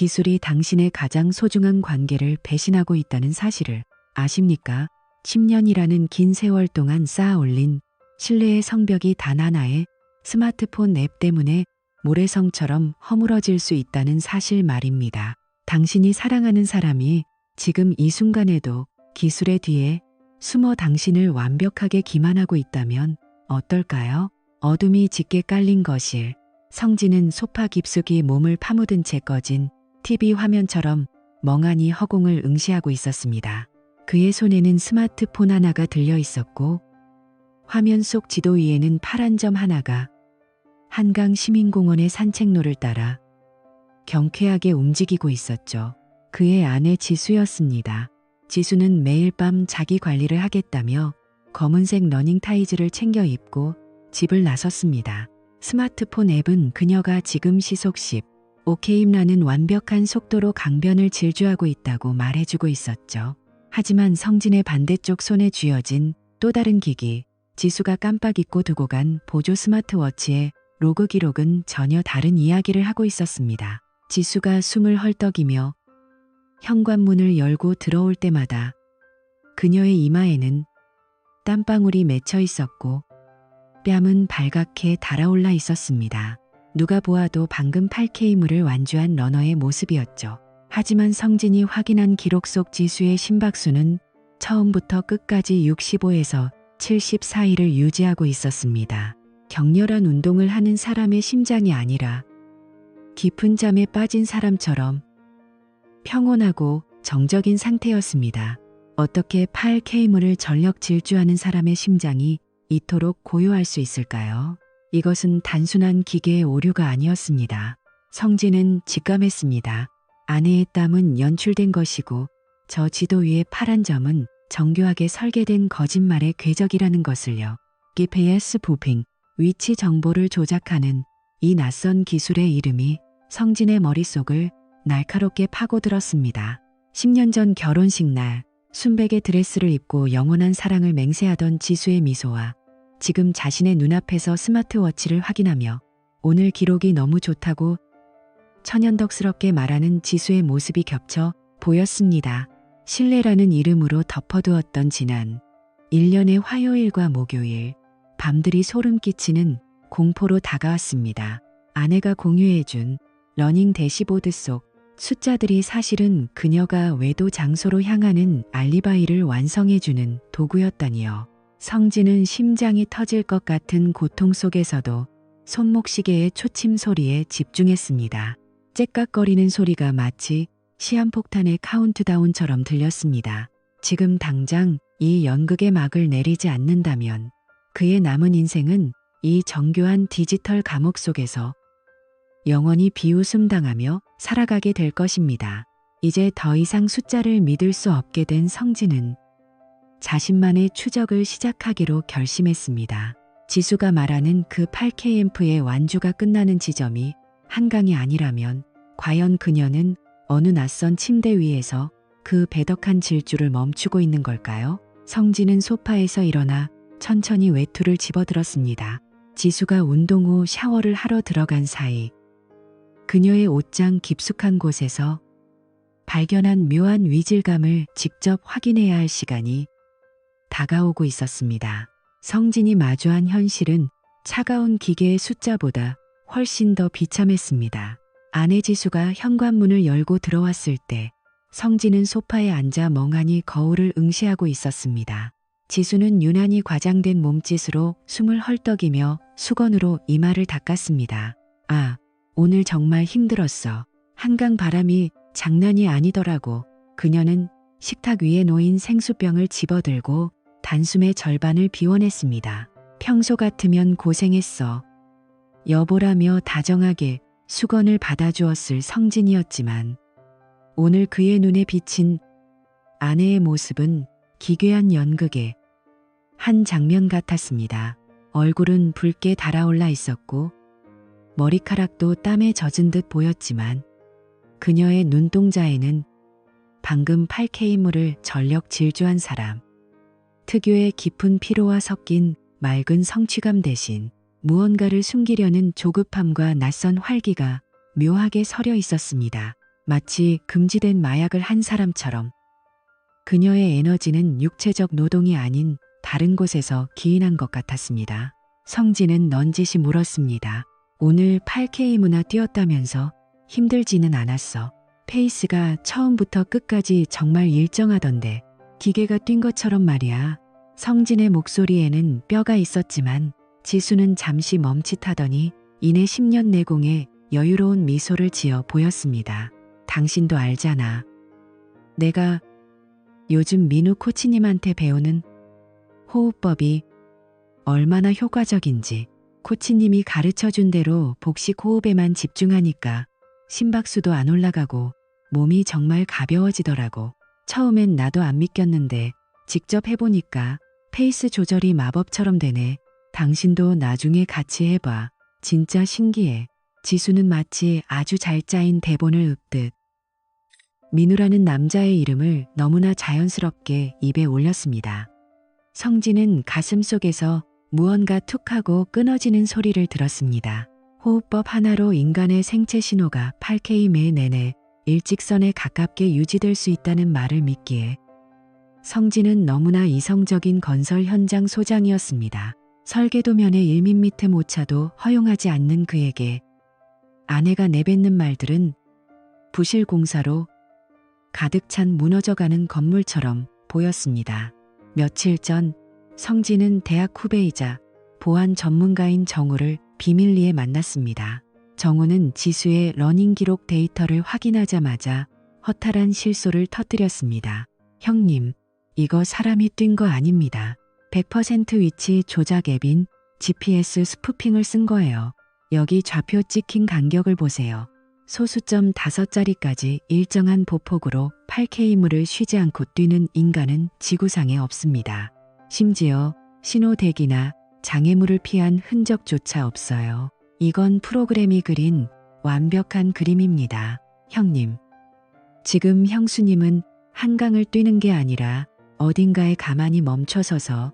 기술이 당신의 가장 소중한 관계를 배신하고 있다는 사실을 아십니까? 10년이라는 긴 세월 동안 쌓아 올린 신뢰의 성벽이 단 하나의 스마트폰 앱 때문에 모래성처럼 허물어질 수 있다는 사실 말입니다. 당신이 사랑하는 사람이 지금 이 순간에도 기술의 뒤에 숨어 당신을 완벽하게 기만하고 있다면 어떨까요? 어둠이 짙게 깔린 거실. 성진은 소파 깊숙이 몸을 파묻은 채 꺼진 TV 화면처럼 멍하니 허공을 응시하고 있었습니다. 그의 손에는 스마트폰 하나가 들려 있었고 화면 속 지도 위에는 파란 점 하나가 한강 시민공원의 산책로를 따라 경쾌하게 움직이고 있었죠. 그의 아내 지수였습니다. 지수는 매일 밤 자기 관리를 하겠다며 검은색 러닝 타이즈를 챙겨 입고 집을 나섰습니다. 스마트폰 앱은 그녀가 지금 시속 15km라는 완벽한 속도로 강변을 질주하고 있다고 말해주고 있었죠. 하지만 성진의 반대쪽 손에 쥐어진 또 다른 기기, 지수가 깜빡 잊고 두고 간 보조 스마트워치의 로그 기록은 전혀 다른 이야기를 하고 있었습니다. 지수가 숨을 헐떡이며 현관문을 열고 들어올 때마다 그녀의 이마에는 땀방울이 맺혀 있었고 뺨은 발갛게 달아올라 있었습니다. 누가 보아도 방금 8K물을 완주한 러너의 모습이었죠. 하지만 성진이 확인한 기록 속 지수의 심박수는 처음부터 끝까지 65에서 70 사이를 유지하고 있었습니다. 격렬한 운동을 하는 사람의 심장이 아니라 깊은 잠에 빠진 사람처럼 평온하고 정적인 상태였습니다. 어떻게 8K물을 전력 질주하는 사람의 심장이 이토록 고요할 수 있을까요? 이것은 단순한 기계의 오류가 아니었습니다. 성진은 직감했습니다. 아내의 땀은 연출된 것이고 저 지도 위의 파란 점은 정교하게 설계된 거짓말의 궤적이라는 것을요. GPS 부핑, 위치 정보를 조작하는 이 낯선 기술의 이름이 성진의 머릿속을 날카롭게 파고들었습니다. 10년 전 결혼식 날 순백의 드레스를 입고 영원한 사랑을 맹세하던 지수의 미소와 지금 자신의 눈앞에서 스마트워치를 확인하며 오늘 기록이 너무 좋다고 천연덕스럽게 말하는 지수의 모습이 겹쳐 보였습니다. 신뢰라는 이름으로 덮어두었던 지난 1년의 화요일과 목요일, 밤들이 소름 끼치는 공포로 다가왔습니다. 아내가 공유해준 러닝 대시보드 속 숫자들이 사실은 그녀가 외도 장소로 향하는 알리바이를 완성해주는 도구였다니요. 성진은 심장이 터질 것 같은 고통 속에서도 손목시계의 초침 소리에 집중했습니다. 째깍거리는 소리가 마치 시한폭탄의 카운트다운처럼 들렸습니다. 지금 당장 이 연극의 막을 내리지 않는다면 그의 남은 인생은 이 정교한 디지털 감옥 속에서 영원히 비웃음당하며 살아가게 될 것입니다. 이제 더 이상 숫자를 믿을 수 없게 된 성진은 자신만의 추적을 시작하기로 결심했습니다. 지수가 말하는 그 8kmp의 완주가 끝나는 지점이 한강이 아니라면 과연 그녀는 어느 낯선 침대 위에서 그 배덕한 질주를 멈추고 있는 걸까요? 성진은 소파에서 일어나 천천히 외투를 집어들었습니다. 지수가 운동 후 샤워를 하러 들어간 사이 그녀의 옷장 깊숙한 곳에서 발견한 묘한 위질감을 직접 확인해야 할 시간이 다가오고 있었습니다. 성진이 마주한 현실은 차가운 기계의 숫자보다 훨씬 더 비참했습니다. 아내 지수가 현관문을 열고 들어왔을 때 성진은 소파에 앉아 멍하니 거울을 응시하고 있었습니다. 지수는 유난히 과장된 몸짓으로 숨을 헐떡이며 수건으로 이마를 닦았습니다. 아, 오늘 정말 힘들었어. 한강 바람이 장난이 아니더라고. 그녀는 식탁 위에 놓인 생수병을 집어들고 단숨에 절반을 비워냈습니다. 평소 같으면 고생했어. 여보라며 다정하게 수건을 받아주었을 성진이었지만 오늘 그의 눈에 비친 아내의 모습은 기괴한 연극의 한 장면 같았습니다. 얼굴은 붉게 달아올라 있었고 머리카락도 땀에 젖은 듯 보였지만 그녀의 눈동자에는 방금 8K물을 전력 질주한 사람 특유의 깊은 피로와 섞인 맑은 성취감 대신 무언가를 숨기려는 조급함과 낯선 활기가 묘하게 서려 있었습니다. 마치 금지된 마약을 한 사람처럼. 그녀의 에너지는 육체적 노동이 아닌 다른 곳에서 기인한 것 같았습니다. 성진은 넌지시 물었습니다. 오늘 8K무나 뛰었다면서 힘들지는 않았어. 페이스가 처음부터 끝까지 정말 일정하던데 기계가 뛴 것처럼 말이야. 성진의 목소리에는 뼈가 있었지만 지수는 잠시 멈칫하더니 이내 10년 내공에 여유로운 미소를 지어 보였습니다. 당신도 알잖아. 내가 요즘 민우 코치님한테 배우는 호흡법이 얼마나 효과적인지. 코치님이 가르쳐준 대로 복식 호흡에만 집중하니까 심박수도 안 올라가고 몸이 정말 가벼워지더라고. 처음엔 나도 안 믿겼는데 직접 해보니까 페이스 조절이 마법처럼 되네. 당신도 나중에 같이 해봐. 진짜 신기해. 지수는 마치 아주 잘 짜인 대본을 읊듯 민우라는 남자의 이름을 너무나 자연스럽게 입에 올렸습니다. 성진은 가슴속에서 무언가 툭 하고 끊어지는 소리를 들었습니다. 호흡법 하나로 인간의 생체 신호가 8K 매 내내 일직선에 가깝게 유지될 수 있다는 말을 믿기에 성진은 너무나 이성적인 건설 현장 소장이었습니다. 설계도면의 1mm 오차도 허용하지 않는 그에게 아내가 내뱉는 말들은 부실 공사로 가득 찬 무너져가는 건물처럼 보였습니다. 며칠 전 성진은 대학 후배이자 보안 전문가인 정우를 비밀리에 만났습니다. 정우는 지수의 러닝 기록 데이터를 확인하자마자 허탈한 실소를 터뜨렸습니다. 형님, 이거 사람이 뛴 거 아닙니다. 100% 위치 조작 앱인 GPS 스푸핑을 쓴 거예요. 여기 좌표 찍힌 간격을 보세요. 소수점 5자리까지 일정한 보폭으로 8K무를 쉬지 않고 뛰는 인간은 지구상에 없습니다. 심지어 신호대기나 장애물을 피한 흔적조차 없어요. 이건 프로그램이 그린 완벽한 그림입니다. 형님. 지금 형수님은 한강을 뛰는 게 아니라 어딘가에 가만히 멈춰서서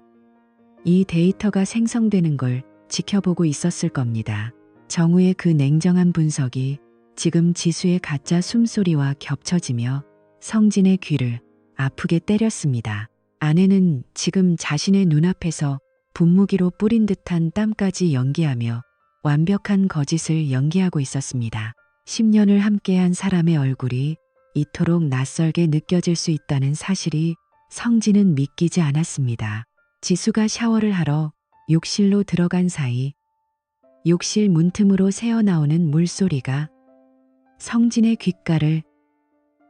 이 데이터가 생성되는 걸 지켜보고 있었을 겁니다. 정우의 그 냉정한 분석이 지금 지수의 가짜 숨소리와 겹쳐지며 성진의 귀를 아프게 때렸습니다. 아내는 지금 자신의 눈앞에서 분무기로 뿌린 듯한 땀까지 연기하며 완벽한 거짓을 연기하고 있었습니다. 10년을 함께한 사람의 얼굴이 이토록 낯설게 느껴질 수 있다는 사실이 성진은 믿기지 않았습니다. 지수가 샤워를 하러 욕실로 들어간 사이 욕실 문틈으로 새어나오는 물소리가 성진의 귓가를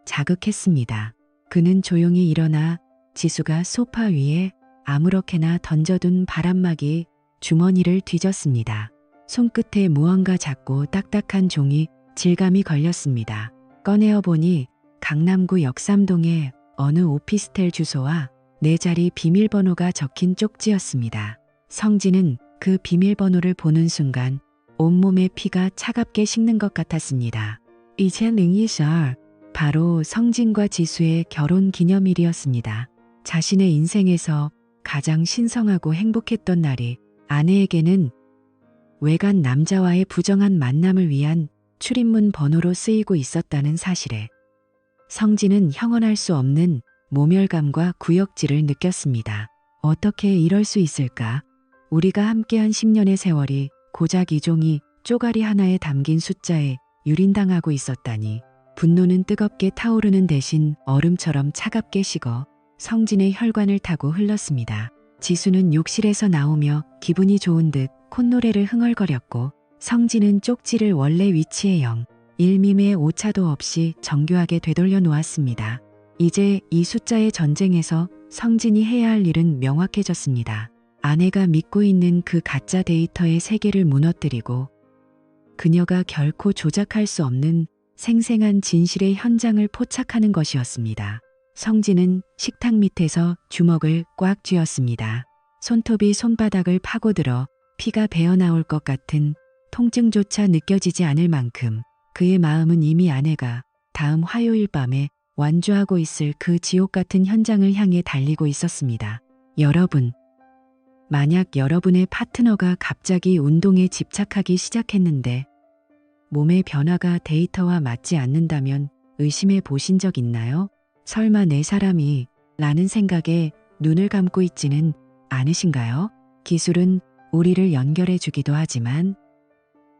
자극했습니다. 그는 조용히 일어나 지수가 소파 위에 아무렇게나 던져둔 바람막이 주머니를 뒤졌습니다. 손끝에 무언가 작고 딱딱한 종이 질감이 걸렸습니다. 꺼내어 보니 강남구 역삼동의 어느 오피스텔 주소와 4자리 비밀번호가 적힌 쪽지였습니다. 성진은 그 비밀번호를 보는 순간 온몸의 피가 차갑게 식는 것 같았습니다. 2012년 바로 성진과 지수의 결혼 기념일이었습니다. 자신의 인생에서 가장 신성하고 행복했던 날이 아내에게는 외간 남자와의 부정한 만남을 위한 출입문 번호로 쓰이고 있었다는 사실에 성진은 형언할 수 없는 모멸감과 구역질을 느꼈습니다. 어떻게 이럴 수 있을까? 우리가 함께한 10년의 세월이 고작 이 종이 쪼가리 하나에 담긴 숫자에 유린당하고 있었다니. 분노는 뜨겁게 타오르는 대신 얼음처럼 차갑게 식어 성진의 혈관을 타고 흘렀습니다. 지수는 욕실에서 나오며 기분이 좋은 듯 콧노래를 흥얼거렸고 성진은 쪽지를 원래 위치에 1mm의 오차도 없이 정교하게 되돌려 놓았습니다. 이제 이 숫자의 전쟁에서 성진이 해야 할 일은 명확해졌습니다. 아내가 믿고 있는 그 가짜 데이터의 세계를 무너뜨리고 그녀가 결코 조작할 수 없는 생생한 진실의 현장을 포착하는 것이었습니다. 성진은 식탁 밑에서 주먹을 꽉 쥐었습니다. 손톱이 손바닥을 파고들어 피가 배어나올 것 같은 통증조차 느껴지지 않을 만큼 그의 마음은 이미 아내가 다음 화요일 밤에 완주하고 있을 그 지옥 같은 현장을 향해 달리고 있었습니다. 여러분, 만약 여러분의 파트너가 갑자기 운동에 집착하기 시작했는데 몸의 변화가 데이터와 맞지 않는다면 의심해 보신 적 있나요? 설마 내 사람이 라는 생각에 눈을 감고 있지는 않으신가요? 기술은 우리를 연결해 주기도 하지만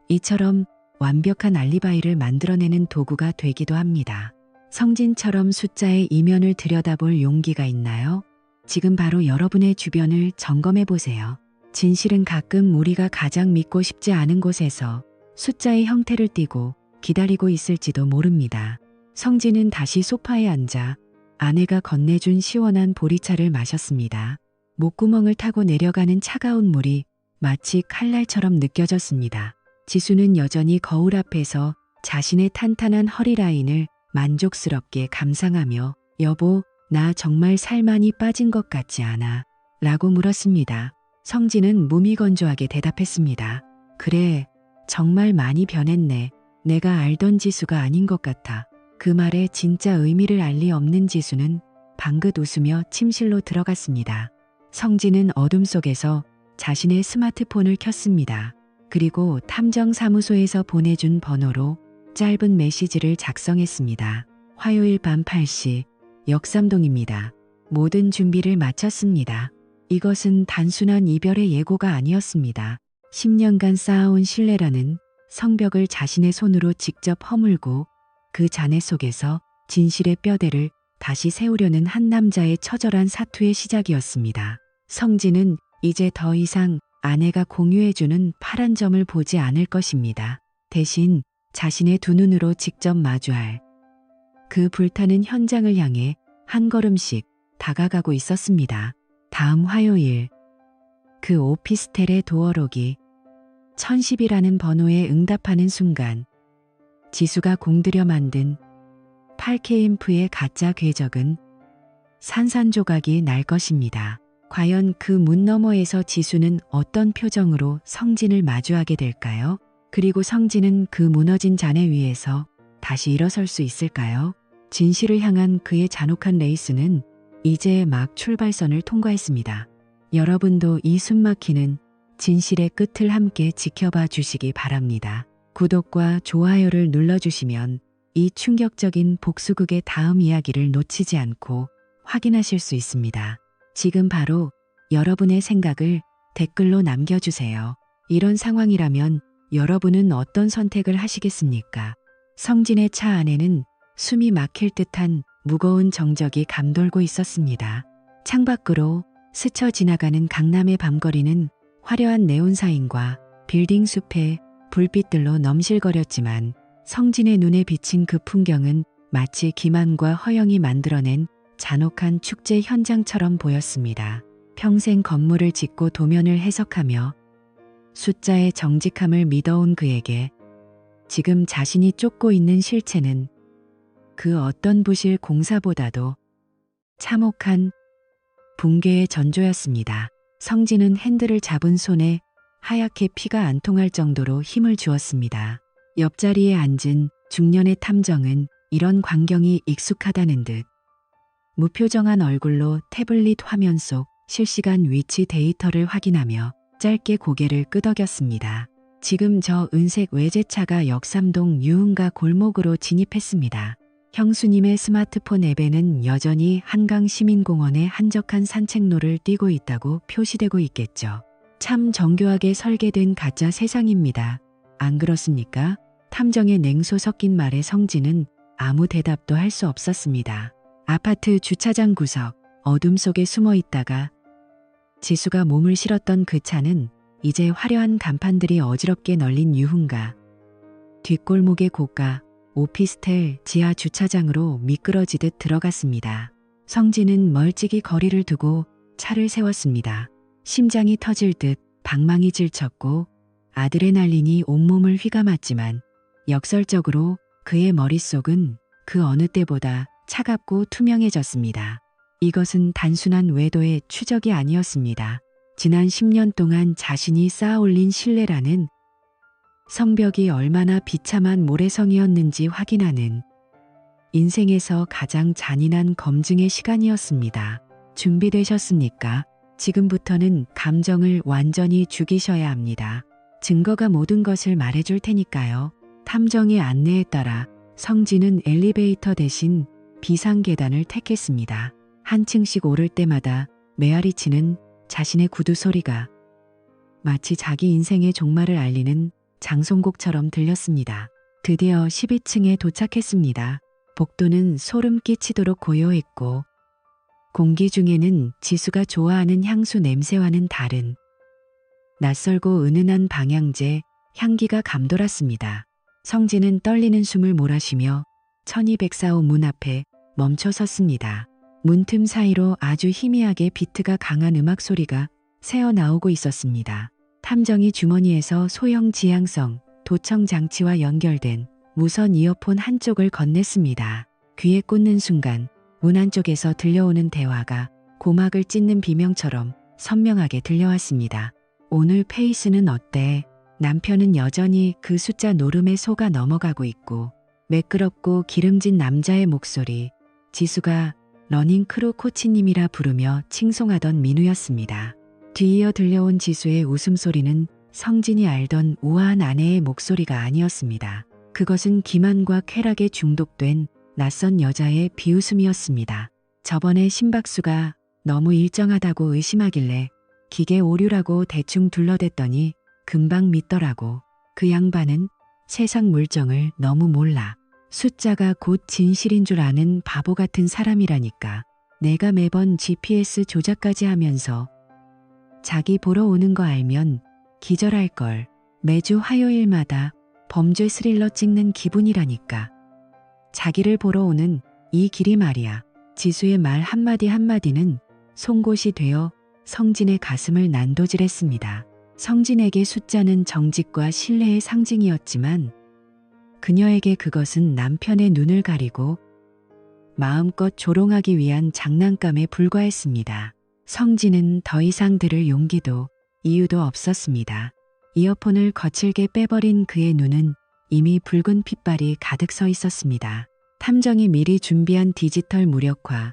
이처럼 완벽한 알리바이를 만들어내는 도구가 되기도 합니다. 성진처럼 숫자의 이면을 들여다볼 용기가 있나요? 지금 바로 여러분의 주변을 점검해 보세요. 진실은 가끔 우리가 가장 믿고 싶지 않은 곳에서 숫자의 형태를 띠고 기다리고 있을지도 모릅니다. 성진은 다시 소파에 앉아 아내가 건네준 시원한 보리차를 마셨습니다. 목구멍을 타고 내려가는 차가운 물이 마치 칼날처럼 느껴졌습니다. 지수는 여전히 거울 앞에서 자신의 탄탄한 허리 라인을 만족스럽게 감상하며 여보, 나 정말 살 많이 빠진 것 같지 않아? 라고 물었습니다. 성진은 무미건조하게 대답했습니다. 그래, 정말 많이 변했네. 내가 알던 지수가 아닌 것 같아. 그 말에 진짜 의미를 알 리 없는 지수는 방긋 웃으며 침실로 들어갔습니다. 성진은 어둠 속에서 자신의 스마트폰을 켰습니다. 그리고 탐정사무소에서 보내준 번호로 짧은 메시지를 작성했습니다. 화요일 밤 8시, 역삼동입니다. 모든 준비를 마쳤습니다. 이것은 단순한 이별의 예고가 아니었습니다. 10년간 쌓아온 신뢰라는 성벽을 자신의 손으로 직접 허물고 그 잔해 속에서 진실의 뼈대를 다시 세우려는 한 남자의 처절한 사투의 시작이었습니다. 성진은 이제 더 이상 아내가 공유해주는 파란 점을 보지 않을 것입니다. 대신 자신의 두 눈으로 직접 마주할 그 불타는 현장을 향해 한 걸음씩 다가가고 있었습니다. 다음 화요일, 그 오피스텔의 도어록이 1010이라는 번호에 응답하는 순간 지수가 공들여 만든 8K앰프의 가짜 궤적은 산산조각이 날 것입니다. 과연 그 문 너머에서 지수는 어떤 표정으로 성진을 마주하게 될까요? 그리고 성진은 그 무너진 잔해 위에서 다시 일어설 수 있을까요? 진실을 향한 그의 잔혹한 레이스는 이제 막 출발선을 통과했습니다. 여러분도 이 숨막히는 진실의 끝을 함께 지켜봐 주시기 바랍니다. 구독과 좋아요를 눌러주시면 이 충격적인 복수극의 다음 이야기를 놓치지 않고 확인하실 수 있습니다. 지금 바로 여러분의 생각을 댓글로 남겨주세요. 이런 상황이라면 여러분은 어떤 선택을 하시겠습니까? 성진의 차 안에는 숨이 막힐 듯한 무거운 정적이 감돌고 있었습니다. 창밖으로 스쳐 지나가는 강남의 밤거리는 화려한 네온사인과 빌딩 숲의 불빛들로 넘실거렸지만 성진의 눈에 비친 그 풍경은 마치 기만과 허영이 만들어낸 잔혹한 축제 현장처럼 보였습니다. 평생 건물을 짓고 도면을 해석하며 숫자의 정직함을 믿어온 그에게 지금 자신이 쫓고 있는 실체는 그 어떤 부실 공사보다도 참혹한 붕괴의 전조였습니다. 성진은 핸들을 잡은 손에 하얗게 피가 안 통할 정도로 힘을 주었습니다. 옆자리에 앉은 중년의 탐정은 이런 광경이 익숙하다는 듯 무표정한 얼굴로 태블릿 화면 속 실시간 위치 데이터를 확인하며 짧게 고개를 끄덕였습니다. 지금 저 은색 외제차가 역삼동 유흥가 골목으로 진입했습니다. 형수님의 스마트폰 앱에는 여전히 한강시민공원의 한적한 산책로를 띄고 있다고 표시되고 있겠죠. 참 정교하게 설계된 가짜 세상입니다. 안 그렇습니까? 탐정의 냉소 섞인 말에 성진은 아무 대답도 할 수 없었습니다. 아파트 주차장 구석, 어둠 속에 숨어 있다가 지수가 몸을 실었던 그 차는 이제 화려한 간판들이 어지럽게 널린 유흥가, 뒷골목의 고가, 오피스텔 지하 주차장으로 미끄러지듯 들어갔습니다. 성진은 멀찍이 거리를 두고 차를 세웠습니다. 심장이 터질 듯 방망이 질쳤고 아드레날린이 온몸을 휘감았지만 역설적으로 그의 머릿속은 그 어느 때보다 차갑고 투명해졌습니다. 이것은 단순한 외도의 추적이 아니었습니다. 지난 10년 동안 자신이 쌓아올린 신뢰라는 성벽이 얼마나 비참한 모래성이었는지 확인하는 인생에서 가장 잔인한 검증의 시간이었습니다. 준비되셨습니까? 지금부터는 감정을 완전히 죽이셔야 합니다. 증거가 모든 것을 말해줄 테니까요. 탐정의 안내에 따라 성진은 엘리베이터 대신 비상계단을 택했습니다. 한 층씩 오를 때마다 메아리치는 자신의 구두 소리가 마치 자기 인생의 종말을 알리는 장송곡처럼 들렸습니다. 드디어 12층에 도착했습니다. 복도는 소름 끼치도록 고요했고 공기 중에는 지수가 좋아하는 향수 냄새와는 다른 낯설고 은은한 방향제 향기가 감돌았습니다. 성진은 떨리는 숨을 몰아쉬며 1204호 문 앞에 멈춰 섰습니다. 문틈 사이로 아주 희미하게 비트가 강한 음악 소리가 새어나오고 있었습니다. 탐정이 주머니에서 소형 지향성 도청 장치와 연결된 무선 이어폰 한쪽을 건넸습니다. 귀에 꽂는 순간 문 안쪽에서 들려오는 대화가 고막을 찢는 비명처럼 선명하게 들려왔습니다. 오늘 페이스는 어때? 남편은 여전히 그 숫자 노름에 속아 넘어가고 있고 매끄럽고 기름진 남자의 목소리, 지수가 러닝크루 코치님이라 부르며 칭송하던 민우였습니다. 뒤이어 들려온 지수의 웃음소리는 성진이 알던 우아한 아내의 목소리가 아니었습니다. 그것은 기만과 쾌락에 중독된 낯선 여자의 비웃음이었습니다. 저번에 심박수가 너무 일정하다고 의심하길래 기계 오류라고 대충 둘러댔더니 금방 믿더라고. 그 양반은 세상 물정을 너무 몰라. 숫자가 곧 진실인 줄 아는 바보 같은 사람이라니까. 내가 매번 GPS 조작까지 하면서 자기 보러 오는 거 알면 기절할걸. 매주 화요일마다 범죄 스릴러 찍는 기분이라니까. 자기를 보러 오는 이 길이 말이야. 지수의 말 한마디 한마디는 송곳이 되어 성진의 가슴을 난도질했습니다. 성진에게 숫자는 정직과 신뢰의 상징이었지만 그녀에게 그것은 남편의 눈을 가리고 마음껏 조롱하기 위한 장난감에 불과했습니다. 성진은 더 이상 들을 용기도 이유도 없었습니다. 이어폰을 거칠게 빼버린 그의 눈은 이미 붉은 핏발이 가득 서 있었습니다. 탐정이 미리 준비한 디지털 무력화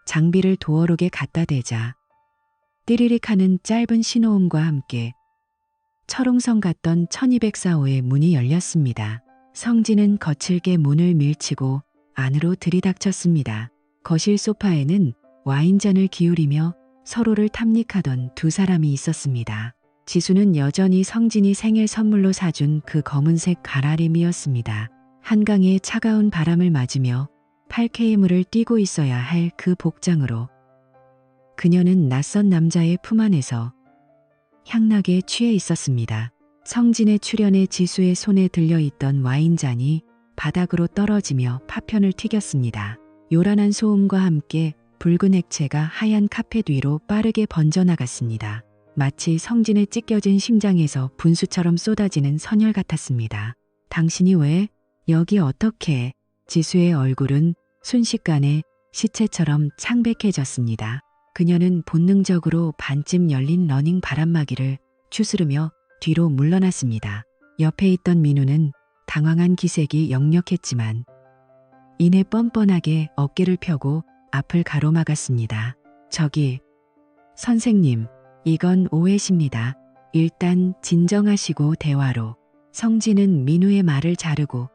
장비를 도어록에 갖다 대자 띠리릭 하는 짧은 신호음과 함께 철옹성 같던 1204호의 문이 열렸습니다. 성진은 거칠게 문을 밀치고 안으로 들이닥쳤습니다. 거실 소파에는 와인잔을 기울이며 서로를 탐닉하던 두 사람이 있었습니다. 지수는 여전히 성진이 생일 선물로 사준 그 검은색 가라림이었습니다. 한강의 차가운 바람을 맞으며 8K물을 뛰고 있어야 할 그 복장으로 그녀는 낯선 남자의 품 안에서 향락에 취해 있었습니다. 성진의 출연에 지수의 손에 들려있던 와인잔이 바닥으로 떨어지며 파편을 튀겼습니다. 요란한 소음과 함께 붉은 액체가 하얀 카펫 위로 빠르게 번져나갔습니다. 마치 성진의 찢겨진 심장에서 분수처럼 쏟아지는 선혈 같았습니다. 당신이 왜 여기 어떻게? 지수의 얼굴은 순식간에 시체처럼 창백해졌습니다. 그녀는 본능적으로 반쯤 열린 러닝 바람막이를 추스르며 뒤로 물러났습니다. 옆에 있던 민우는 당황한 기색이 역력했지만 이내 뻔뻔하게 어깨를 펴고 앞을 가로막았습니다. 저기, 선생님, 이건 오해십니다. 일단 진정하시고 대화로. 성진은 민우의 말을 자르고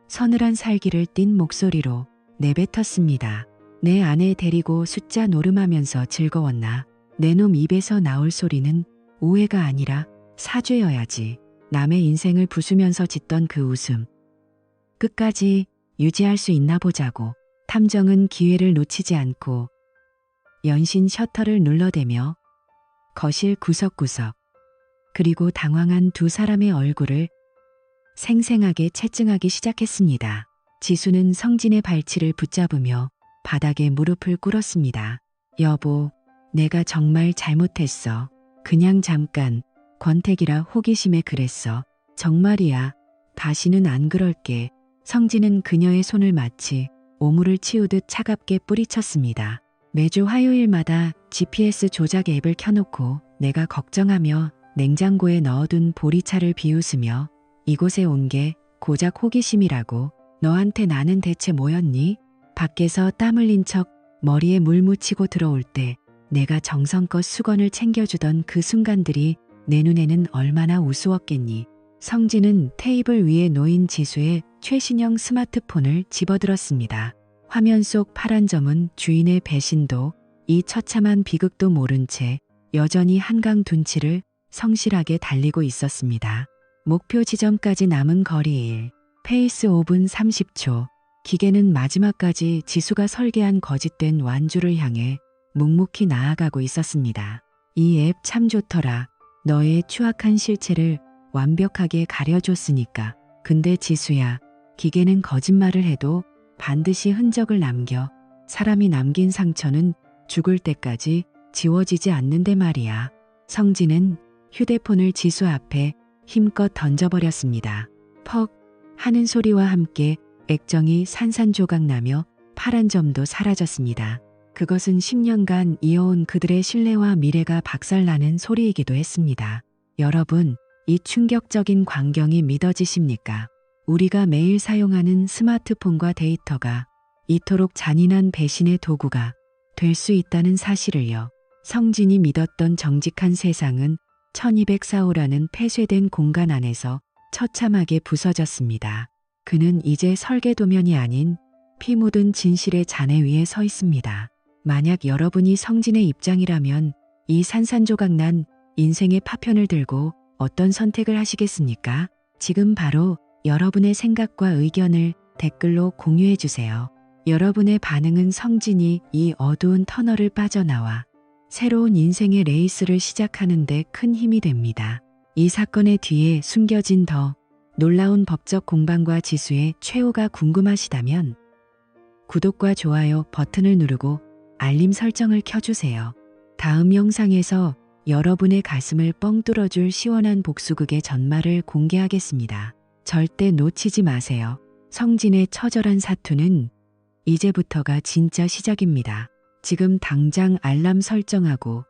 서늘한 살기를 띤 목소리로 내뱉었습니다. 내 아내 데리고 숫자 노름하면서 즐거웠나? 내 놈 입에서 나올 소리는 오해가 아니라 사죄여야지. 남의 인생을 부수면서 짓던 그 웃음. 끝까지 유지할 수 있나 보자고. 탐정은 기회를 놓치지 않고 연신 셔터를 눌러대며 거실 구석구석 그리고 당황한 두 사람의 얼굴을 생생하게 채증하기 시작했습니다. 지수는 성진의 발치를 붙잡으며 바닥에 무릎을 꿇었습니다. 여보, 내가 정말 잘못했어. 그냥 잠깐 권태기라 호기심에 그랬어. 정말이야. 다시는 안 그럴게. 성진은 그녀의 손을 마치 오물을 치우듯 차갑게 뿌리쳤습니다. 매주 화요일마다 GPS 조작 앱을 켜놓고 내가 걱정하며 냉장고에 넣어둔 보리차를 비웃으며 이곳에 온 게 고작 호기심이라고. 너한테 나는 대체 뭐였니? 밖에서 땀 흘린 척 머리에 물 묻히고 들어올 때 내가 정성껏 수건을 챙겨주던 그 순간들이 내 눈에는 얼마나 우스웠겠니. 성진은 테이블 위에 놓인 지수의 최신형 스마트폰을 집어들었습니다. 화면 속 파란 점은 주인의 배신도, 이 처참한 비극도 모른 채 여전히 한강 둔치를 성실하게 달리고 있었습니다. 목표 지점까지 남은 거리 1. 페이스 5분 30초. 기계는 마지막까지 지수가 설계한 거짓된 완주를 향해 묵묵히 나아가고 있었습니다. 이 앱 참 좋더라. 너의 추악한 실체를 완벽하게 가려줬으니까. 근데 지수야, 기계는 거짓말을 해도 반드시 흔적을 남겨. 사람이 남긴 상처는 죽을 때까지 지워지지 않는데 말이야. 성진은 휴대폰을 지수 앞에 힘껏 던져버렸습니다. 퍽 하는 소리와 함께 액정이 산산조각나며 파란 점도 사라졌습니다. 그것은 10년간 이어온 그들의 신뢰와 미래가 박살나는 소리이기도 했습니다. 여러분, 이 충격적인 광경이 믿어지십니까? 우리가 매일 사용하는 스마트폰과 데이터가 이토록 잔인한 배신의 도구가 될 수 있다는 사실을요. 성진이 믿었던 정직한 세상은 1204호라는 폐쇄된 공간 안에서 처참하게 부서졌습니다. 그는 이제 설계도면이 아닌 피 묻은 진실의 잔해 위에 서 있습니다. 만약 여러분이 성진의 입장이라면 이 산산조각난 인생의 파편을 들고 어떤 선택을 하시겠습니까? 지금 바로 여러분의 생각과 의견을 댓글로 공유해 주세요. 여러분의 반응은 성진이 이 어두운 터널을 빠져나와 새로운 인생의 레이스를 시작하는 데 큰 힘이 됩니다. 이 사건의 뒤에 숨겨진 더 놀라운 법적 공방과 지수의 최후가 궁금하시다면 구독과 좋아요 버튼을 누르고 알림 설정을 켜주세요. 다음 영상에서 여러분의 가슴을 뻥 뚫어줄 시원한 복수극의 전말을 공개하겠습니다. 절대 놓치지 마세요. 성진의 처절한 사투는 이제부터가 진짜 시작입니다. 지금 당장 알람 설정하고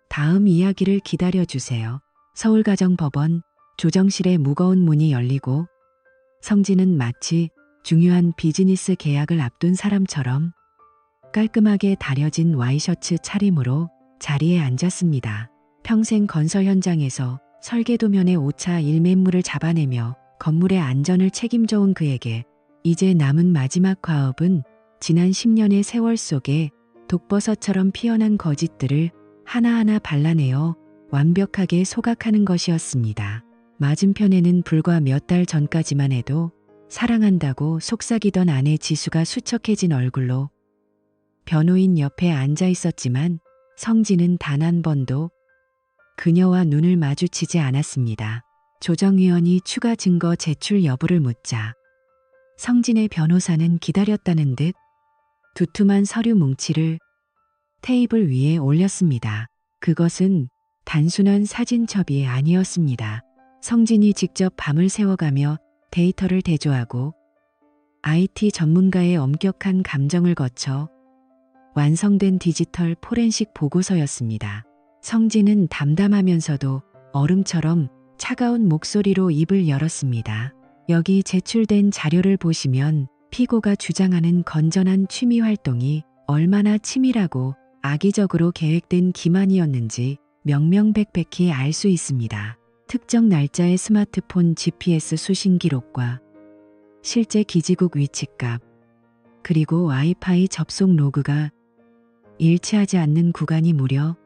다음 이야기를 기다려주세요. 서울가정법원 조정실의 무거운 문이 열리고 성진은 마치 중요한 비즈니스 계약을 앞둔 사람처럼 깔끔하게 다려진 와이셔츠 차림으로 자리에 앉았습니다. 평생 건설 현장에서 설계도면의 오차 일매물을 잡아내며 건물의 안전을 책임져온 그에게 이제 남은 마지막 과업은 지난 10년의 세월 속에 독버섯처럼 피어난 거짓들을 하나하나 발라내어 완벽하게 소각하는 것이었습니다. 맞은편에는 불과 몇 달 전까지만 해도 사랑한다고 속삭이던 아내 지수가 수척해진 얼굴로 변호인 옆에 앉아 있었지만 성진은 단 한 번도 그녀와 눈을 마주치지 않았습니다. 조정위원이 추가 증거 제출 여부를 묻자 성진의 변호사는 기다렸다는 듯 두툼한 서류 뭉치를 테이블 위에 올렸습니다. 그것은 단순한 사진첩이 아니었습니다. 성진이 직접 밤을 새워가며 데이터를 대조하고 IT 전문가의 엄격한 감정을 거쳐 완성된 디지털 포렌식 보고서였습니다. 성진은 담담하면서도 얼음처럼 차가운 목소리로 입을 열었습니다. 여기 제출된 자료를 보시면 피고가 주장하는 건전한 취미 활동이 얼마나 치밀하고 악의적으로 계획된 기만이었는지 명명백백히 알 수 있습니다. 특정 날짜의 스마트폰 GPS 수신 기록과 실제 기지국 위치값, 그리고 와이파이 접속 로그가 일치하지 않는 구간이 무려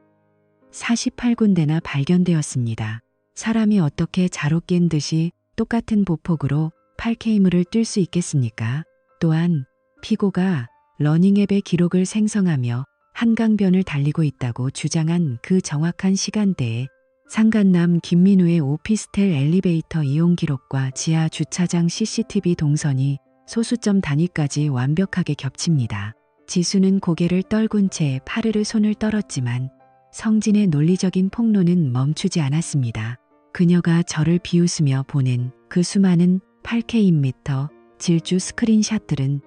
48군데나 발견되었습니다. 사람이 어떻게 자로 깬 듯이 똑같은 보폭으로 8K물을 뛸 수 있겠습니까? 또한 피고가 러닝앱의 기록을 생성하며 한강변을 달리고 있다고 주장한 그 정확한 시간대에 상간남 김민우의 오피스텔 엘리베이터 이용 기록과 지하 주차장 CCTV 동선이 소수점 단위까지 완벽하게 겹칩니다. 지수는 고개를 떨군 채 파르르 손을 떨었지만 성진의 논리적인 폭로는 멈추지 않았습니다. 그녀가 저를 비웃으며 보낸 그 수많은 8K1m 질주 스크린샷들은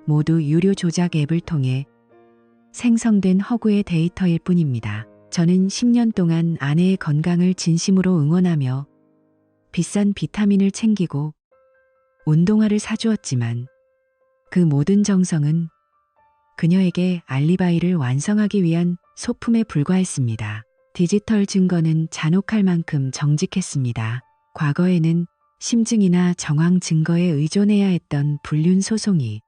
모두 유료 조작 앱을 통해 생성된 허구의 데이터일 뿐입니다. 저는 10년 동안 아내의 건강을 진심으로 응원하며 비싼 비타민을 챙기고 운동화를 사주었지만 그 모든 정성은 그녀에게 알리바이를 완성하기 위한 소품에 불과했습니다. 디지털 증거는 잔혹할 만큼 정직했습니다. 과거에는 심증이나 정황 증거에 의존해야 했던 불륜 소송이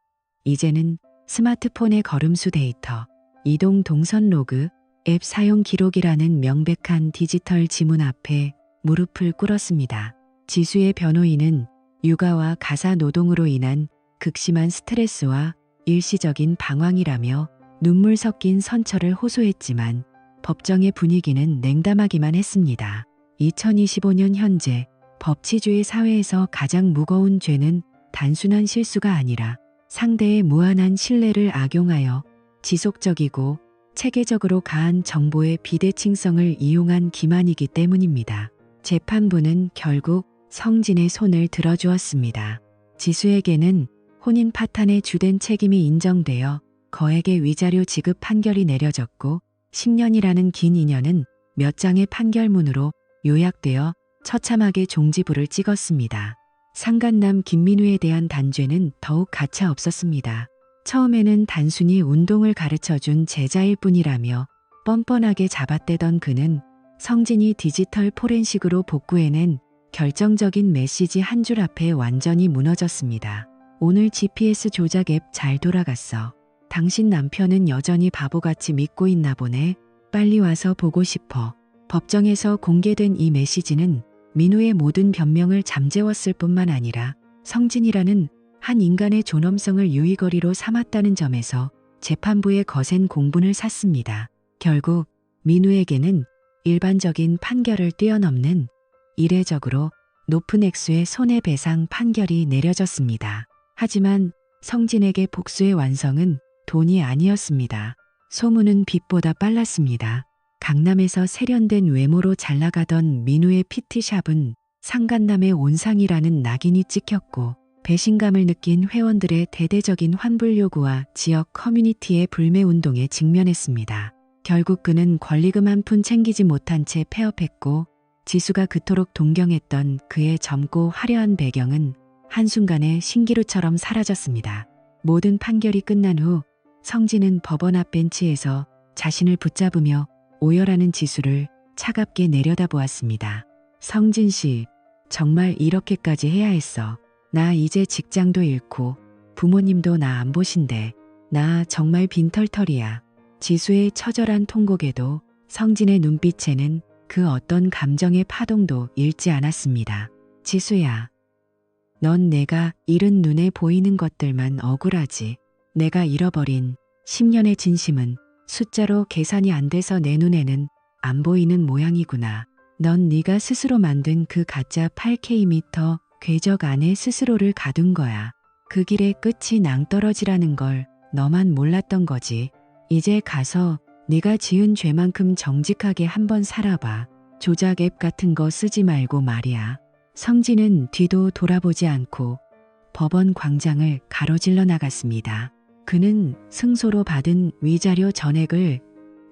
이제는 스마트폰의 걸음수 데이터, 이동 동선 로그, 앱 사용 기록이라는 명백한 디지털 지문 앞에 무릎을 꿇었습니다. 지수의 변호인은 육아와 가사 노동으로 인한 극심한 스트레스와 일시적인 방황이라며 눈물 섞인 선처를 호소했지만 법정의 분위기는 냉담하기만 했습니다. 2025년 현재 법치주의 사회에서 가장 무거운 죄는 단순한 실수가 아니라 상대의 무한한 신뢰를 악용하여 지속적이고 체계적으로 가한 정보의 비대칭성을 이용한 기만이기 때문입니다. 재판부는 결국 성진의 손을 들어주었습니다. 지수에게는 혼인 파탄의 주된 책임이 인정되어 거액의 위자료 지급 판결이 내려졌고 10년이라는 긴 인연은 몇 장의 판결문으로 요약되어 처참하게 종지부를 찍었습니다. 상간남 김민우에 대한 단죄는 더욱 가차 없었습니다. 처음에는 단순히 운동을 가르쳐준 제자일 뿐이라며 뻔뻔하게 잡아떼던 그는 성진이 디지털 포렌식으로 복구해낸 결정적인 메시지 한 줄 앞에 완전히 무너졌습니다. 오늘 GPS 조작 앱 잘 돌아갔어. 당신 남편은 여전히 바보같이 믿고 있나 보네. 빨리 와서 보고 싶어. 법정에서 공개된 이 메시지는 민우의 모든 변명을 잠재웠을 뿐만 아니라 성진이라는 한 인간의 존엄성을 유의거리로 삼았다는 점에서 재판부의 거센 공분을 샀습니다. 결국 민우에게는 일반적인 판결을 뛰어넘는 이례적으로 높은 액수의 손해배상 판결이 내려졌습니다. 하지만 성진에게 복수의 완성은 돈이 아니었습니다. 소문은 빛보다 빨랐습니다. 강남에서 세련된 외모로 잘나가던 민우의 PT샵은 상간남의 온상이라는 낙인이 찍혔고 배신감을 느낀 회원들의 대대적인 환불 요구와 지역 커뮤니티의 불매운동에 직면했습니다. 결국 그는 권리금 한 푼 챙기지 못한 채 폐업했고 지수가 그토록 동경했던 그의 젊고 화려한 배경은 한순간에 신기루처럼 사라졌습니다. 모든 판결이 끝난 후 성진은 법원 앞 벤치에서 자신을 붙잡으며 오열하는 지수를 차갑게 내려다보았습니다. 성진 씨, 정말 이렇게까지 해야 했어. 나 이제 직장도 잃고 부모님도 나 안 보신대. 나 정말 빈털털이야. 지수의 처절한 통곡에도 성진의 눈빛에는 그 어떤 감정의 파동도 잃지 않았습니다. 지수야, 넌 내가 잃은 눈에 보이는 것들만 억울하지. 내가 잃어버린 10년의 진심은 숫자로 계산이 안 돼서 내 눈에는 안 보이는 모양이구나. 넌 네가 스스로 만든 그 가짜 8Km 궤적 안에 스스로를 가둔 거야. 그 길의 끝이 낭떠러지라는 걸 너만 몰랐던 거지. 이제 가서 네가 지은 죄만큼 정직하게 한번 살아봐. 조작 앱 같은 거 쓰지 말고 말이야. 성진은 뒤도 돌아보지 않고 법원 광장을 가로질러 나갔습니다. 그는 승소로 받은 위자료 전액을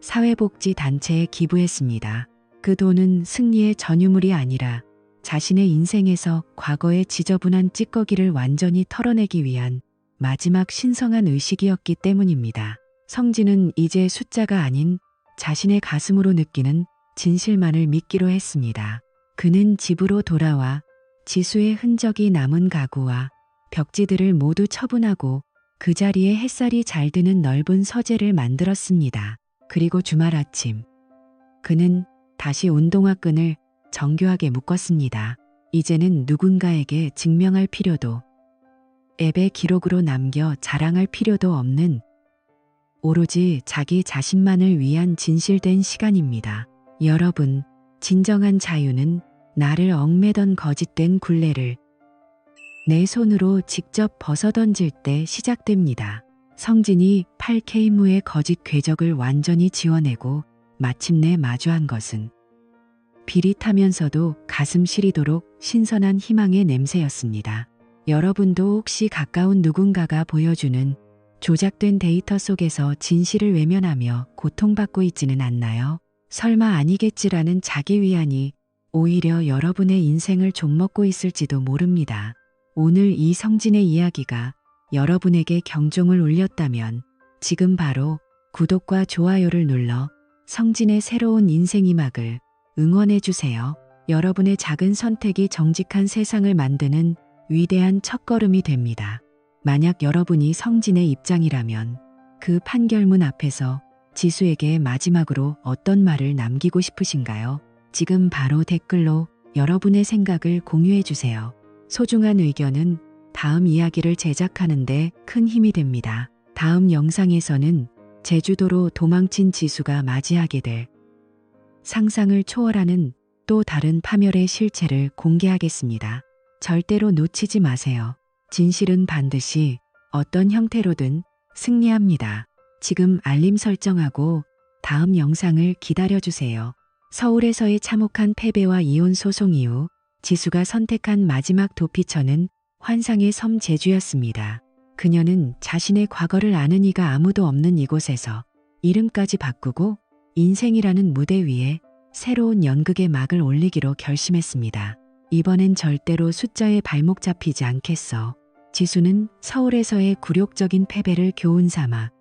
사회복지단체에 기부했습니다. 그 돈은 승리의 전유물이 아니라 자신의 인생에서 과거의 지저분한 찌꺼기를 완전히 털어내기 위한 마지막 신성한 의식이었기 때문입니다. 성진은 이제 숫자가 아닌 자신의 가슴으로 느끼는 진실만을 믿기로 했습니다. 그는 집으로 돌아와 지수의 흔적이 남은 가구와 벽지들을 모두 처분하고 그 자리에 햇살이 잘 드는 넓은 서재를 만들었습니다. 그리고 주말 아침 그는 다시 운동화 끈을 정교하게 묶었습니다. 이제는 누군가에게 증명할 필요도 앱의 기록으로 남겨 자랑할 필요도 없는 오로지 자기 자신만을 위한 진실된 시간입니다. 여러분, 진정한 자유는 나를 얽매던 거짓된 굴레를 내 손으로 직접 벗어던질 때 시작됩니다. 성진이 8K무의 거짓 궤적을 완전히 지워내고 마침내 마주한 것은 비릿하면서도 가슴 시리도록 신선한 희망의 냄새였습니다. 여러분도 혹시 가까운 누군가가 보여주는 조작된 데이터 속에서 진실을 외면하며 고통받고 있지는 않나요? 설마 아니겠지라는 자기 위안이 오히려 여러분의 인생을 좀먹고 있을지도 모릅니다. 오늘 이 성진의 이야기가 여러분에게 경종을 울렸다면 지금 바로 구독과 좋아요를 눌러 성진의 새로운 인생 이막을 응원해 주세요. 여러분의 작은 선택이 정직한 세상을 만드는 위대한 첫걸음이 됩니다. 만약 여러분이 성진의 입장이라면 그 판결문 앞에서 지수에게 마지막으로 어떤 말을 남기고 싶으신가요? 지금 바로 댓글로 여러분의 생각을 공유해 주세요. 소중한 의견은 다음 이야기를 제작하는데 큰 힘이 됩니다. 다음 영상에서는 제주도로 도망친 지수가 맞이하게 될 상상을 초월하는 또 다른 파멸의 실체를 공개하겠습니다. 절대로 놓치지 마세요. 진실은 반드시 어떤 형태로든 승리합니다. 지금 알림 설정하고 다음 영상을 기다려주세요. 서울에서의 참혹한 패배와 이혼 소송 이후 지수가 선택한 마지막 도피처는 환상의 섬 제주였습니다. 그녀는 자신의 과거를 아는 이가 아무도 없는 이곳에서 이름까지 바꾸고 인생이라는 무대 위에 새로운 연극의 막을 올리기로 결심했습니다. 이번엔 절대로 숫자에 발목 잡히지 않겠어. 지수는 서울에서의 굴욕적인 패배를 교훈 삼아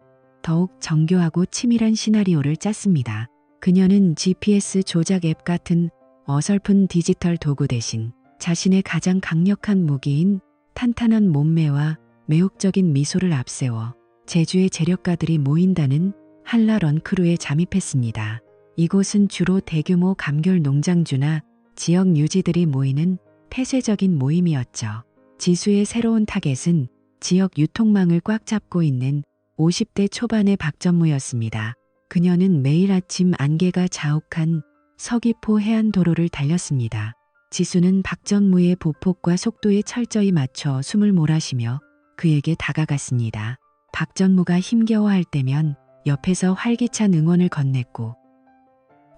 더욱 정교하고 치밀한 시나리오를 짰습니다. 그녀는 GPS 조작 앱 같은 어설픈 디지털 도구 대신 자신의 가장 강력한 무기인 탄탄한 몸매와 매혹적인 미소를 앞세워 제주의 재력가들이 모인다는 한라 런크루에 잠입했습니다. 이곳은 주로 대규모 감귤 농장주나 지역 유지들이 모이는 폐쇄적인 모임이었죠. 지수의 새로운 타겟은 지역 유통망을 꽉 잡고 있는 50대 초반의 박전무였습니다. 그녀는 매일 아침 안개가 자욱한 서귀포 해안도로를 달렸습니다. 지수는 박전무의 보폭과 속도에 철저히 맞춰 숨을 몰아쉬며 그에게 다가갔습니다. 박전무가 힘겨워할 때면 옆에서 활기찬 응원을 건넸고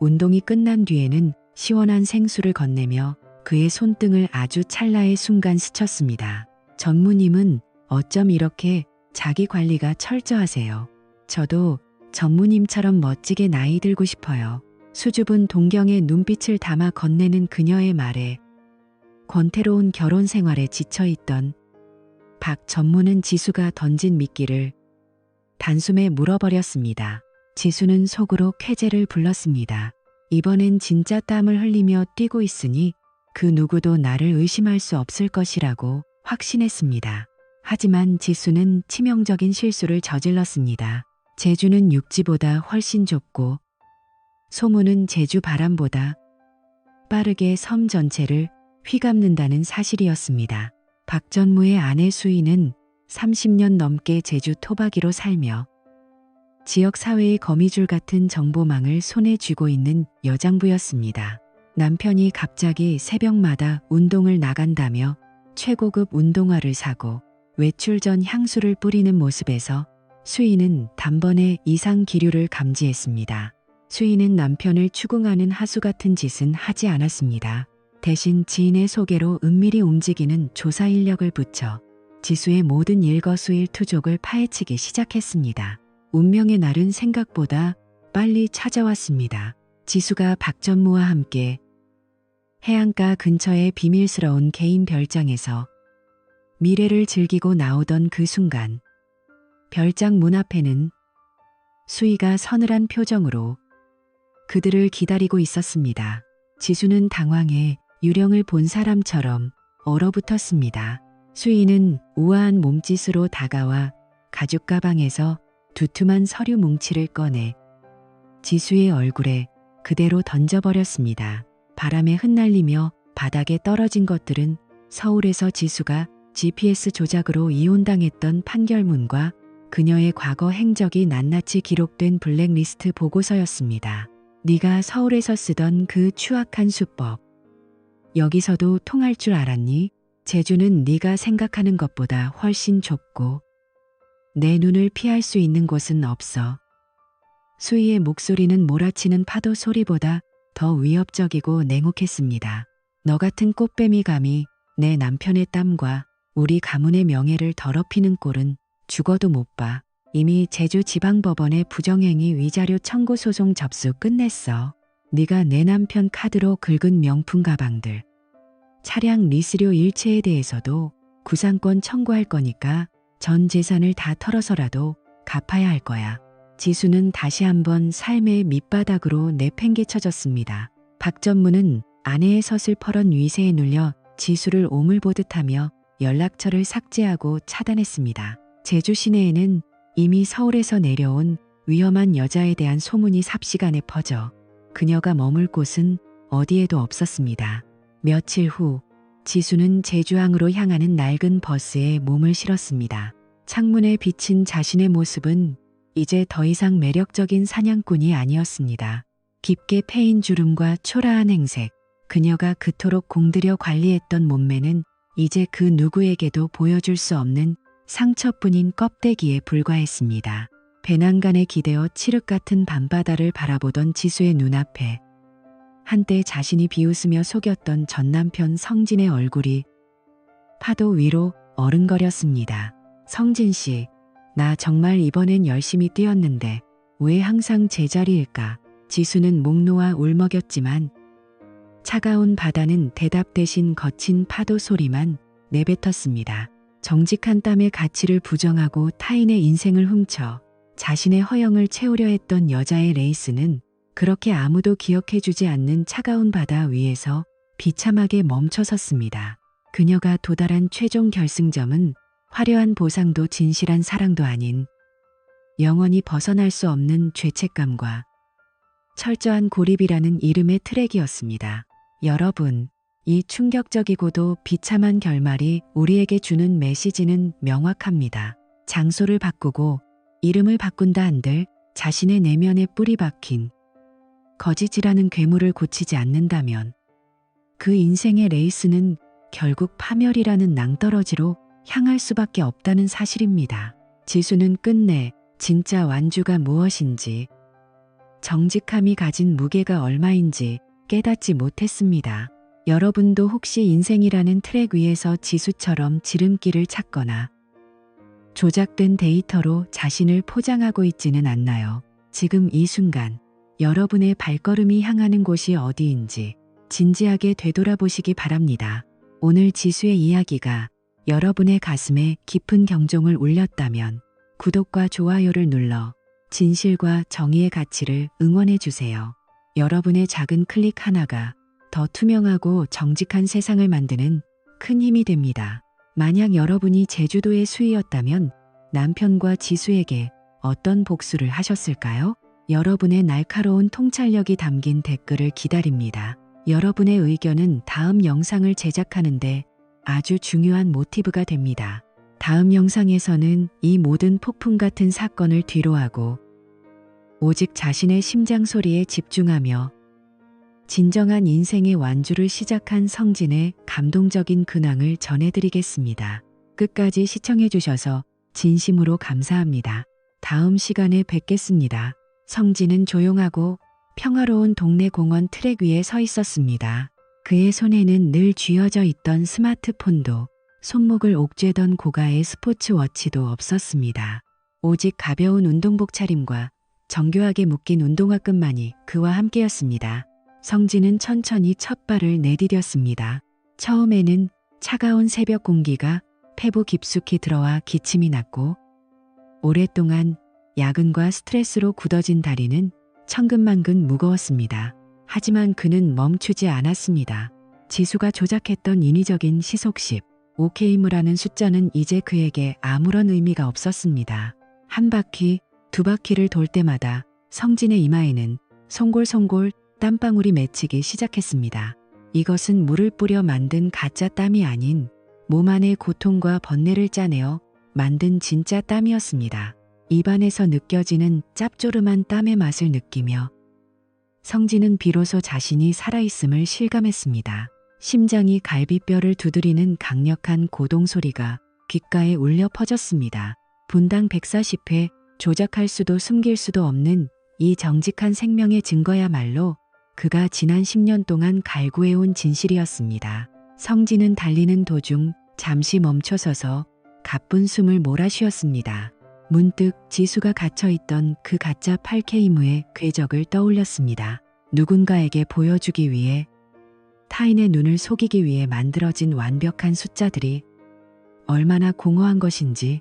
운동이 끝난 뒤에는 시원한 생수를 건네며 그의 손등을 아주 찰나의 순간 스쳤습니다. 전무님은 어쩜 이렇게 자기 관리가 철저하세요. 저도 전무님처럼 멋지게 나이 들고 싶어요. 수줍은 동경의 눈빛을 담아 건네는 그녀의 말에 권태로운 결혼 생활에 지쳐있던 박 전무는 지수가 던진 미끼를 단숨에 물어버렸습니다. 지수는 속으로 쾌재를 불렀습니다. 이번엔 진짜 땀을 흘리며 뛰고 있으니 그 누구도 나를 의심할 수 없을 것이라고 확신했습니다. 하지만 지수는 치명적인 실수를 저질렀습니다. 제주는 육지보다 훨씬 좁고 소문은 제주 바람보다 빠르게 섬 전체를 휘감는다는 사실이었습니다. 박전무의 아내 수희는 30년 넘게 제주 토박이로 살며 지역 사회의 거미줄 같은 정보망을 손에 쥐고 있는 여장부였습니다. 남편이 갑자기 새벽마다 운동을 나간다며 최고급 운동화를 사고 외출 전 향수를 뿌리는 모습에서 수희는 단번에 이상 기류를 감지했습니다. 수희는 남편을 추궁하는 하수 같은 짓은 하지 않았습니다. 대신 지인의 소개로 은밀히 움직이는 조사 인력을 붙여 지수의 모든 일거수일투족을 파헤치기 시작했습니다. 운명의 날은 생각보다 빨리 찾아왔습니다. 지수가 박전무와 함께 해안가 근처의 비밀스러운 개인 별장에서 미래를 즐기고 나오던 그 순간 별장 문 앞에는 수희가 서늘한 표정으로 그들을 기다리고 있었습니다. 지수는 당황해 유령을 본 사람처럼 얼어붙었습니다. 수희는 우아한 몸짓으로 다가와 가죽 가방에서 두툼한 서류 뭉치를 꺼내 지수의 얼굴에 그대로 던져버렸습니다. 바람에 흩날리며 바닥에 떨어진 것들은 서울에서 지수가 GPS 조작으로 이혼당했던 판결문과 그녀의 과거 행적이 낱낱이 기록된 블랙리스트 보고서였습니다. 네가 서울에서 쓰던 그 추악한 수법. 여기서도 통할 줄 알았니? 제주는 네가 생각하는 것보다 훨씬 좁고 내 눈을 피할 수 있는 곳은 없어. 수희의 목소리는 몰아치는 파도 소리보다 더 위협적이고 냉혹했습니다. 너 같은 꽃뱀이 감히 내 남편의 땀과 우리 가문의 명예를 더럽히는 꼴은 죽어도 못 봐. 이미 제주지방법원에 부정행위 위자료 청구 소송 접수 끝냈어. 네가 내 남편 카드로 긁은 명품 가방들, 차량 리스료 일체에 대해서도 구상권 청구할 거니까 전 재산을 다 털어서라도 갚아야 할 거야. 지수는 다시 한번 삶의 밑바닥으로 내팽개쳐졌습니다. 박전무는 아내의 서슬퍼런 위세에 눌려 지수를 오물보듯 하며 연락처를 삭제하고 차단했습니다. 제주 시내에는 이미 서울에서 내려온 위험한 여자에 대한 소문이 삽시간에 퍼져 그녀가 머물 곳은 어디에도 없었습니다. 며칠 후 지수는 제주항으로 향하는 낡은 버스에 몸을 실었습니다. 창문에 비친 자신의 모습은 이제 더 이상 매력적인 사냥꾼이 아니었습니다. 깊게 패인 주름과 초라한 행색, 그녀가 그토록 공들여 관리했던 몸매는 이제 그 누구에게도 보여줄 수 없는 상처뿐인 껍데기에 불과했습니다. 배낭간에 기대어 칠흑 같은 밤바다를 바라보던 지수의 눈앞에 한때 자신이 비웃으며 속였던 전남편 성진의 얼굴이 파도 위로 어른거렸습니다. 성진 씨, 나 정말 이번엔 열심히 뛰었는데 왜 항상 제자리일까? 지수는 목 놓아 울먹였지만 차가운 바다는 대답 대신 거친 파도 소리만 내뱉었습니다. 정직한 땀의 가치를 부정하고 타인의 인생을 훔쳐 자신의 허영을 채우려 했던 여자의 레이스는 그렇게 아무도 기억해주지 않는 차가운 바다 위에서 비참하게 멈춰섰습니다. 그녀가 도달한 최종 결승점은 화려한 보상도 진실한 사랑도 아닌 영원히 벗어날 수 없는 죄책감과 철저한 고립이라는 이름의 트랙이었습니다. 여러분, 이 충격적이고도 비참한 결말이 우리에게 주는 메시지는 명확합니다. 장소를 바꾸고 이름을 바꾼다 한들 자신의 내면에 뿌리 박힌 거짓이라는 괴물을 고치지 않는다면 그 인생의 레이스는 결국 파멸이라는 낭떠러지로 향할 수밖에 없다는 사실입니다. 지수는 끝내 진짜 완주가 무엇인지, 정직함이 가진 무게가 얼마인지 깨닫지 못했습니다. 여러분도 혹시 인생이라는 트랙 위에서 지수처럼 지름길을 찾거나 조작된 데이터로 자신을 포장하고 있지는 않나요? 지금 이 순간 여러분의 발걸음이 향하는 곳이 어디인지 진지하게 되돌아보시기 바랍니다. 오늘 지수의 이야기가 여러분의 가슴에 깊은 경종을 울렸다면 구독과 좋아요를 눌러 진실과 정의의 가치를 응원해 주세요. 여러분의 작은 클릭 하나가 더 투명하고 정직한 세상을 만드는 큰 힘이 됩니다. 만약 여러분이 제주도의 수희였다면 남편과 지수에게 어떤 복수를 하셨을까요? 여러분의 날카로운 통찰력이 담긴 댓글을 기다립니다. 여러분의 의견은 다음 영상을 제작하는데 아주 중요한 모티브가 됩니다. 다음 영상에서는 이 모든 폭풍 같은 사건을 뒤로하고 오직 자신의 심장 소리에 집중하며 진정한 인생의 완주를 시작한 성진의 감동적인 근황을 전해드리겠습니다. 끝까지 시청해주셔서 진심으로 감사합니다. 다음 시간에 뵙겠습니다. 성진은 조용하고 평화로운 동네 공원 트랙 위에 서 있었습니다. 그의 손에는 늘 쥐어져 있던 스마트폰도 손목을 옥죄던 고가의 스포츠워치도 없었습니다. 오직 가벼운 운동복 차림과 정교하게 묶인 운동화끈만이 그와 함께였습니다. 성진은 천천히 첫 발을 내디뎠습니다. 처음에는 차가운 새벽 공기가 폐부 깊숙이 들어와 기침이 났고 오랫동안 야근과 스트레스로 굳어진 다리는 천근만근 무거웠습니다. 하지만 그는 멈추지 않았습니다. 지수가 조작했던 인위적인 시속십, OK무라는 숫자는 이제 그에게 아무런 의미가 없었습니다. 한 바퀴, 두 바퀴를 돌 때마다 성진의 이마에는 송골송골 땀방울이 맺히기 시작했습니다. 이것은 물을 뿌려 만든 가짜 땀이 아닌 몸 안의 고통과 번뇌를 짜내어 만든 진짜 땀이었습니다. 입안에서 느껴지는 짭조름한 땀의 맛을 느끼며 성진은 비로소 자신이 살아있음을 실감했습니다. 심장이 갈비뼈를 두드리는 강력한 고동 소리가 귓가에 울려 퍼졌습니다. 분당 140회, 조작할 수도 숨길 수도 없는 이 정직한 생명의 증거야말로 그가 지난 10년 동안 갈구해온 진실이었습니다. 성진은 달리는 도중 잠시 멈춰서서 가쁜 숨을 몰아쉬었습니다. 문득 지수가 갇혀있던 그 가짜 8K무의 궤적을 떠올렸습니다. 누군가에게 보여주기 위해, 타인의 눈을 속이기 위해 만들어진 완벽한 숫자들이 얼마나 공허한 것인지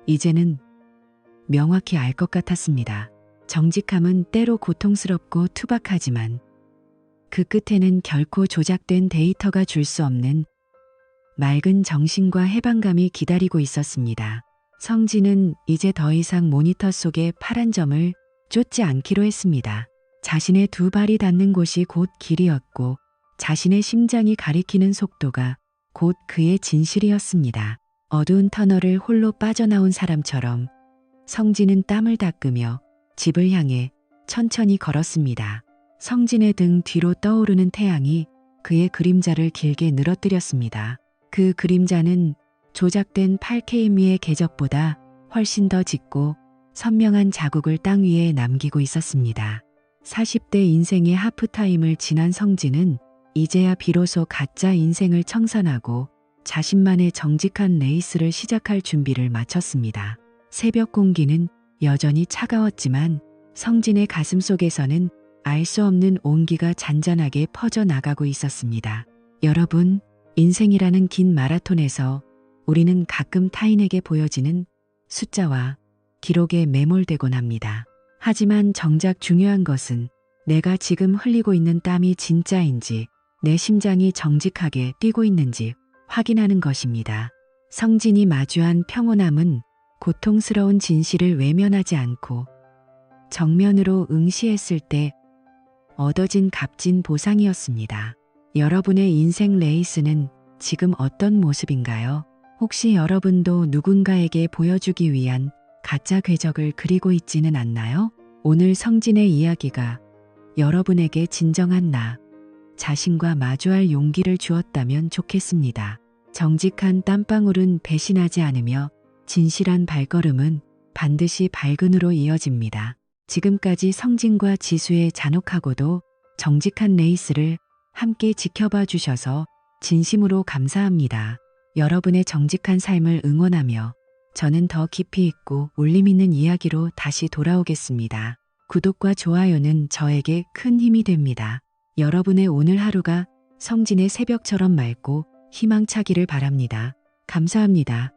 이제는 명확히 알 것 같았습니다. 정직함은 때로 고통스럽고 투박하지만 그 끝에는 결코 조작된 데이터가 줄 수 없는 맑은 정신과 해방감이 기다리고 있었습니다. 성진은 이제 더 이상 모니터 속의 파란 점을 쫓지 않기로 했습니다. 자신의 두 발이 닿는 곳이 곧 길이었고 자신의 심장이 가리키는 속도가 곧 그의 진실이었습니다. 어두운 터널을 홀로 빠져나온 사람처럼 성진은 땀을 닦으며 집을 향해 천천히 걸었습니다. 성진의 등 뒤로 떠오르는 태양이 그의 그림자를 길게 늘어뜨렸습니다. 그 그림자는 조작된 8K미의 궤적보다 훨씬 더 짙고 선명한 자국을 땅 위에 남기고 있었습니다. 40대 인생의 하프타임을 지난 성진은 이제야 비로소 가짜 인생을 청산하고 자신만의 정직한 레이스를 시작할 준비를 마쳤습니다. 새벽 공기는 여전히 차가웠지만 성진의 가슴 속에서는 알 수 없는 온기가 잔잔하게 퍼져나가고 있었습니다. 여러분, 인생이라는 긴 마라톤에서 우리는 가끔 타인에게 보여지는 숫자와 기록에 매몰되곤 합니다. 하지만 정작 중요한 것은 내가 지금 흘리고 있는 땀이 진짜인지 내 심장이 정직하게 뛰고 있는지 확인하는 것입니다. 성진이 마주한 평온함은 고통스러운 진실을 외면하지 않고 정면으로 응시했을 때 얻어진 값진 보상이었습니다. 여러분의 인생 레이스는 지금 어떤 모습인가요? 혹시 여러분도 누군가에게 보여주기 위한 가짜 궤적을 그리고 있지는 않나요? 오늘 성진의 이야기가 여러분에게 진정한 나 자신과 마주할 용기를 주었다면 좋겠습니다. 정직한 땀방울은 배신하지 않으며 진실한 발걸음은 반드시 발근으로 이어집니다. 지금까지 성진과 지수의 잔혹하고도 정직한 레이스를 함께 지켜봐 주셔서 진심으로 감사합니다. 여러분의 정직한 삶을 응원하며 저는 더 깊이 있고 울림 있는 이야기로 다시 돌아오겠습니다. 구독과 좋아요는 저에게 큰 힘이 됩니다. 여러분의 오늘 하루가 성진의 새벽처럼 맑고 희망차기를 바랍니다. 감사합니다.